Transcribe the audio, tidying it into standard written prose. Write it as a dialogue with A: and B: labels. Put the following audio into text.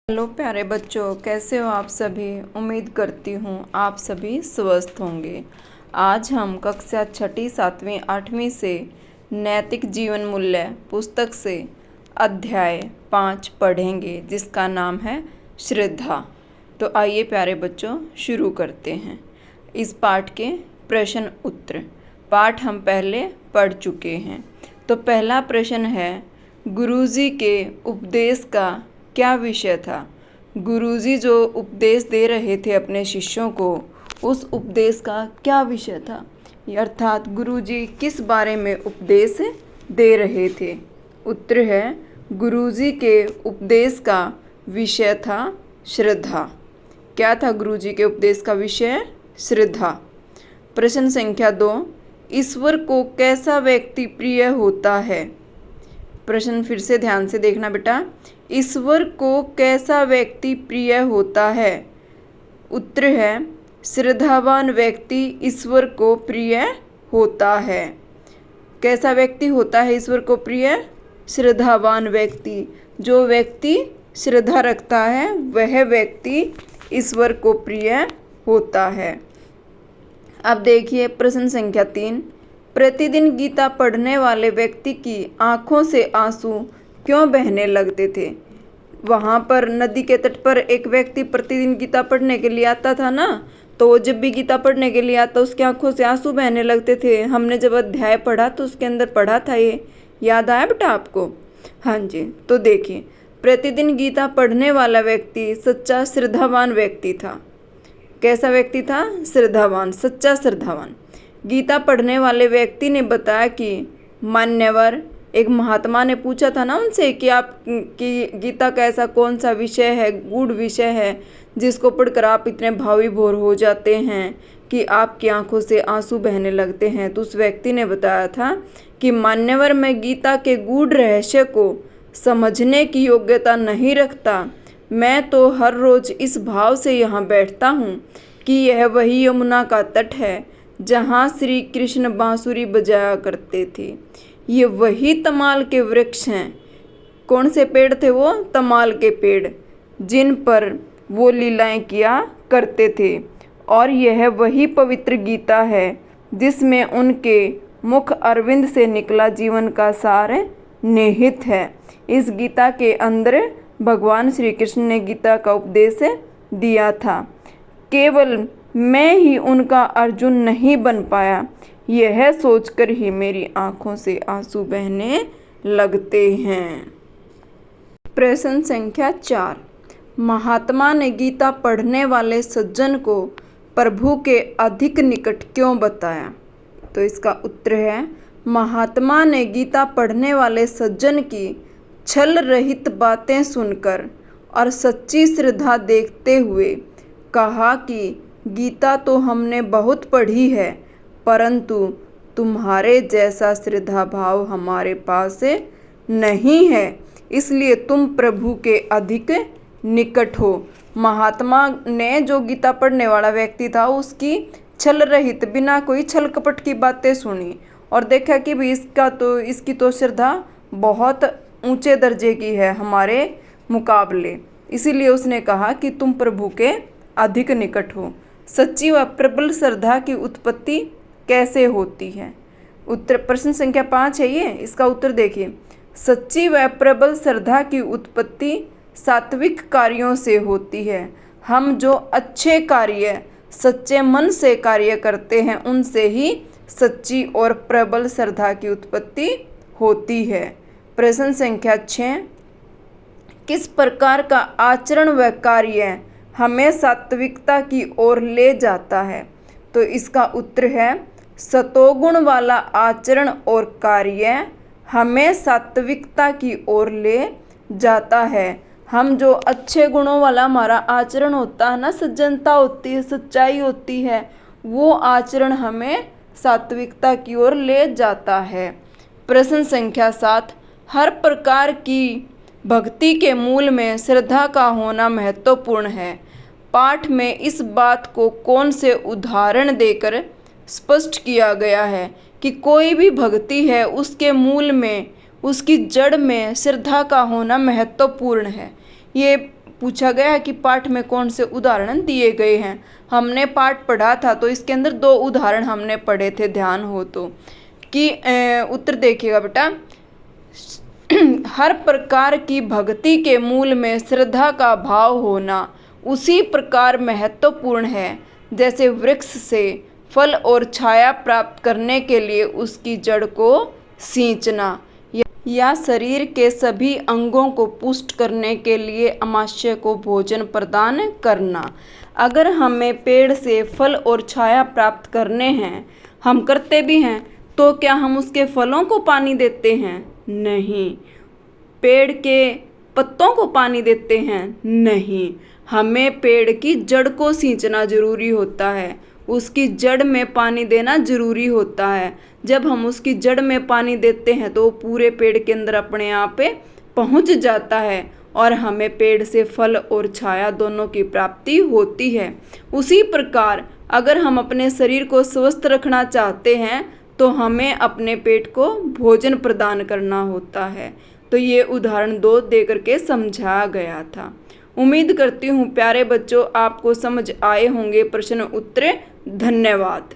A: Hello प्यारे बच्चों, कैसे हो आप सभी। उम्मीद करती हूँ आप सभी स्वस्थ होंगे। आज हम कक्षा 6ठी 7वीं 8वीं से नैतिक जीवन मूल्य पुस्तक से अध्याय 5 पढ़ेंगे, जिसका नाम है श्रद्धा। तो आइए प्यारे बच्चों शुरू करते हैं। इस पाठ के प्रश्न उत्तर पाठ हम पहले पढ़ चुके हैं। तो पहला प्रश्न है, गुरुजी के उपदेश का क्या विषय था। गुरुजी जो उपदेश दे रहे थे अपने शिष्यों को, उस उपदेश का क्या विषय था, अर्थात गुरुजी किस बारे में उपदेश दे रहे थे। उत्तर है, गुरुजी के उपदेश का विषय था श्रद्धा। क्या था गुरुजी के उपदेश का विषय? श्रद्धा। प्रश्न संख्या 2, ईश्वर को कैसा व्यक्ति प्रिय होता है। प्रश्न फिर से ध्यान से देखना बेटा। ईश्वर को कैसा व्यक्ति प्रिय होता है। उत्तर है, श्रद्धावान व्यक्ति ईश्वर को प्रिय होता है। कैसा व्यक्ति होता है ईश्वर को प्रिय? श्रद्धावान व्यक्ति। जो व्यक्ति श्रद्धा रखता है वह व्यक्ति ईश्वर को प्रिय होता है। अब देखिए प्रश्न संख्या 3, प्रतिदिन गीता पढ़ने वाले व्यक्ति की आंखों से आंसू क्यों बहने लगते थे। वहाँ पर नदी के तट पर एक व्यक्ति प्रतिदिन गीता पढ़ने के लिए आता था ना, तो वो जब भी गीता पढ़ने के लिए आता उसकी आंखों से आंसू बहने लगते थे। हमने जब अध्याय पढ़ा तो उसके अंदर पढ़ा था, ये याद आया बेटा आपको? हाँ जी। तो देखिए, प्रतिदिन गीता पढ़ने वाला व्यक्ति सच्चा श्रद्धावान व्यक्ति था। कैसा व्यक्ति था? श्रद्धावान, सच्चा श्रद्धावान। गीता पढ़ने वाले व्यक्ति ने बताया कि मान्यवर, एक महात्मा ने पूछा था ना उनसे कि आप की गीता का ऐसा कौन सा विषय है, गूढ़ विषय है, जिसको पढ़कर आप इतने भावीभोर हो जाते हैं कि आपकी आंखों से आंसू बहने लगते हैं। तो उस व्यक्ति ने बताया था कि मान्यवर, मैं गीता के गूढ़ रहस्य को समझने की योग्यता नहीं रखता। मैं तो हर रोज़ इस भाव से यहाँ बैठता हूँ कि यह वही यमुना का तट है जहाँ श्री कृष्ण बांसुरी बजाया करते थे। ये वही तमाल के वृक्ष हैं। कौन से पेड़ थे वो? तमाल के पेड़, जिन पर वो लीलाएं किया करते थे। और यह वही पवित्र गीता है जिसमें उनके मुख अरविंद से निकला जीवन का सार निहित है। इस गीता के अंदर भगवान श्री कृष्ण ने गीता का उपदेश दिया था। केवल मैं ही उनका अर्जुन नहीं बन पाया, यह सोचकर ही मेरी आंखों से आंसू बहने लगते हैं। प्रश्न संख्या 4, महात्मा ने गीता पढ़ने वाले सज्जन को प्रभु के अधिक निकट क्यों बताया। तो इसका उत्तर है, महात्मा ने गीता पढ़ने वाले सज्जन की छल रहित बातें सुनकर और सच्ची श्रद्धा देखते हुए कहा कि गीता तो हमने बहुत पढ़ी है, परंतु तुम्हारे जैसा श्रद्धा भाव हमारे पास नहीं है, इसलिए तुम प्रभु के अधिक निकट हो। महात्मा ने जो गीता पढ़ने वाला व्यक्ति था उसकी छल रहित, बिना कोई छल कपट की बातें सुनी और देखा कि भाई इसकी तो श्रद्धा बहुत ऊंचे दर्जे की है हमारे मुकाबले, इसीलिए उसने कहा कि तुम प्रभु के अधिक निकट हो। सच्ची व प्रबल श्रद्धा की उत्पत्ति कैसे होती है। उत्तर प्रश्न संख्या 5 है ये, इसका उत्तर देखिए। सच्ची व प्रबल श्रद्धा की उत्पत्ति सात्विक कार्यों से होती है। हम जो अच्छे कार्य सच्चे मन से कार्य करते हैं उनसे ही सच्ची और प्रबल श्रद्धा की उत्पत्ति होती है। प्रश्न संख्या 6, किस प्रकार का आचरण व कार्य हमें सात्विकता की ओर ले जाता है। तो इसका उत्तर है, सतोगुण वाला आचरण और कार्य हमें सात्विकता की ओर ले जाता है। हम जो अच्छे गुणों वाला हमारा आचरण होता है ना, सज्जनता होती है, सच्चाई होती है, वो आचरण हमें सात्विकता की ओर ले जाता है। प्रश्न संख्या 7, हर प्रकार की भक्ति के मूल में श्रद्धा का होना महत्वपूर्ण है। पाठ में इस बात को कौन से उदाहरण देकर स्पष्ट किया गया है कि कोई भी भक्ति है उसके मूल में, उसकी जड़ में श्रद्धा का होना महत्वपूर्ण है। ये पूछा गया है कि पाठ में कौन से उदाहरण दिए गए हैं। हमने पाठ पढ़ा था तो इसके अंदर 2 उदाहरण हमने पढ़े थे, ध्यान हो तो। कि उत्तर देखिएगा बेटा। हर प्रकार की भक्ति के मूल में श्रद्धा का भाव होना उसी प्रकार महत्वपूर्ण है जैसे वृक्ष से फल और छाया प्राप्त करने के लिए उसकी जड़ को सींचना, या शरीर के सभी अंगों को पुष्ट करने के लिए अमाशय को भोजन प्रदान करना। अगर हमें पेड़ से फल और छाया प्राप्त करने हैं, हम करते भी हैं, तो क्या हम उसके फलों को पानी देते हैं? नहीं। पेड़ के पत्तों को पानी देते हैं? नहीं। हमें पेड़ की जड़ को सींचना जरूरी होता है, उसकी जड़ में पानी देना जरूरी होता है। जब हम उसकी जड़ में पानी देते हैं तो वो पूरे पेड़ के अंदर अपने आप पे पहुंच जाता है और हमें पेड़ से फल और छाया दोनों की प्राप्ति होती है। उसी प्रकार अगर हम अपने शरीर को स्वस्थ रखना चाहते हैं तो हमें अपने पेट को भोजन प्रदान करना होता है। तो ये उदाहरण 2 दे करके समझाया गया था। उम्मीद करती हूँ प्यारे बच्चों आपको समझ आए होंगे प्रश्न उत्तर। धन्यवाद।